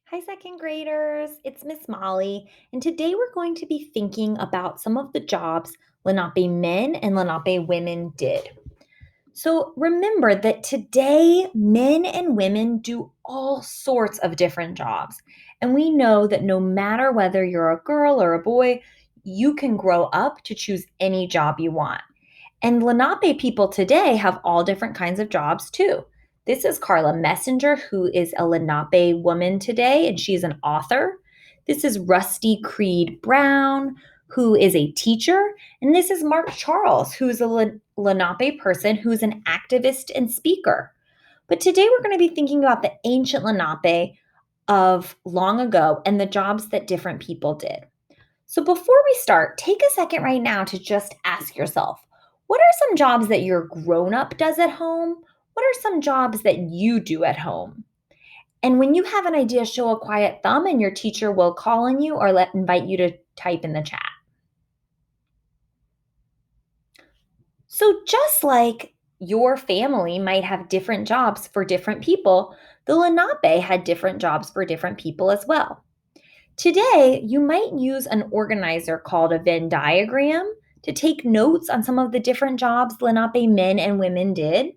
Hi, second graders. It's Miss Molly, and today we're going to be thinking about some of the jobs Lenape men and Lenape women did. So remember that today men and women do all sorts of different jobs. And we know that no matter whether you're a girl or a boy, you can grow up to choose any job you want. And Lenape people today have all different kinds of jobs too. This is Carla Messenger, who is a Lenape woman today, and she's an author. This is Rusty Creed Brown, who is a teacher. And this is Mark Charles, who's a Lenape person who's an activist and speaker. But today we're going to be thinking about the ancient Lenape of long ago and the jobs that different people did. So before we start, take a second right now to just ask yourself, what are some jobs that your grown up does at home? What are some jobs that you do at home? And when you have an idea, show a quiet thumb and your teacher will call on you or invite you to type in the chat. So just like your family might have different jobs for different people, the Lenape had different jobs for different people as well. Today, you might use an organizer called a Venn diagram to take notes on some of the different jobs Lenape men and women did.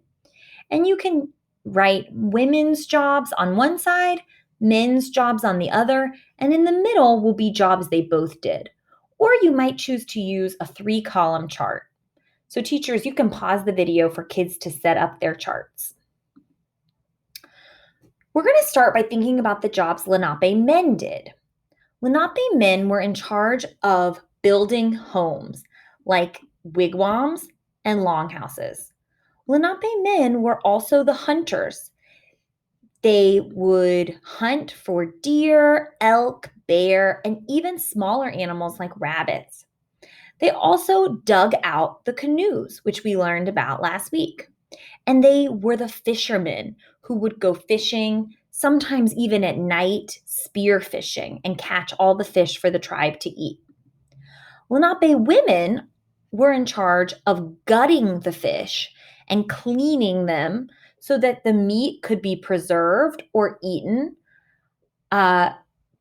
And you can write women's jobs on one side, men's jobs on the other, and in the middle will be jobs they both did. Or you might choose to use a 3-column chart. So, teachers, you can pause the video for kids to set up their charts. We're going to start by thinking about the jobs Lenape men did. Lenape men were in charge of building homes like wigwams and longhouses. Lenape men were also the hunters. They would hunt for deer, elk, bear, and even smaller animals like rabbits. They also dug out the canoes, which we learned about last week. And they were the fishermen who would go fishing, sometimes even at night, spear fishing, and catch all the fish for the tribe to eat. Lenape women were in charge of gutting the fish and cleaning them so that the meat could be preserved or eaten by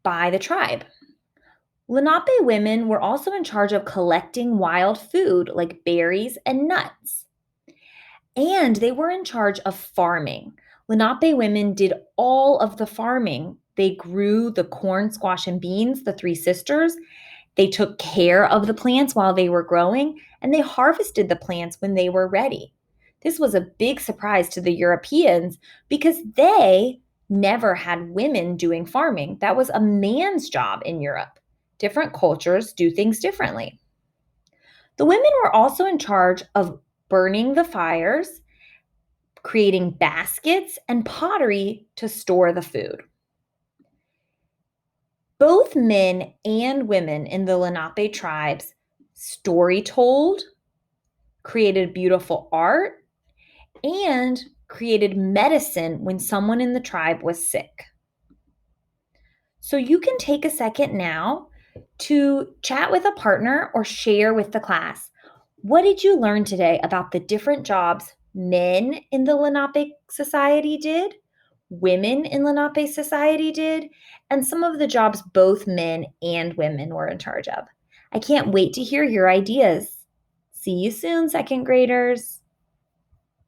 the tribe. Lenape women were also in charge of collecting wild food like berries and nuts. And they were in charge of farming. Lenape women did all of the farming. They grew the corn, squash, and beans, the three sisters. They took care of the plants while they were growing, and they harvested the plants when they were ready. This was a big surprise to the Europeans because they never had women doing farming. That was a man's job in Europe. Different cultures do things differently. The women were also in charge of burning the fires, creating baskets and pottery to store the food. Both men and women in the Lenape tribes story told, created beautiful art, and created medicine when someone in the tribe was sick. So you can take a second now to chat with a partner or share with the class. What did you learn today about the different jobs men in the Lenape society did, women in Lenape society did, and some of the jobs both men and women were in charge of? I can't wait to hear your ideas. See you soon, second graders.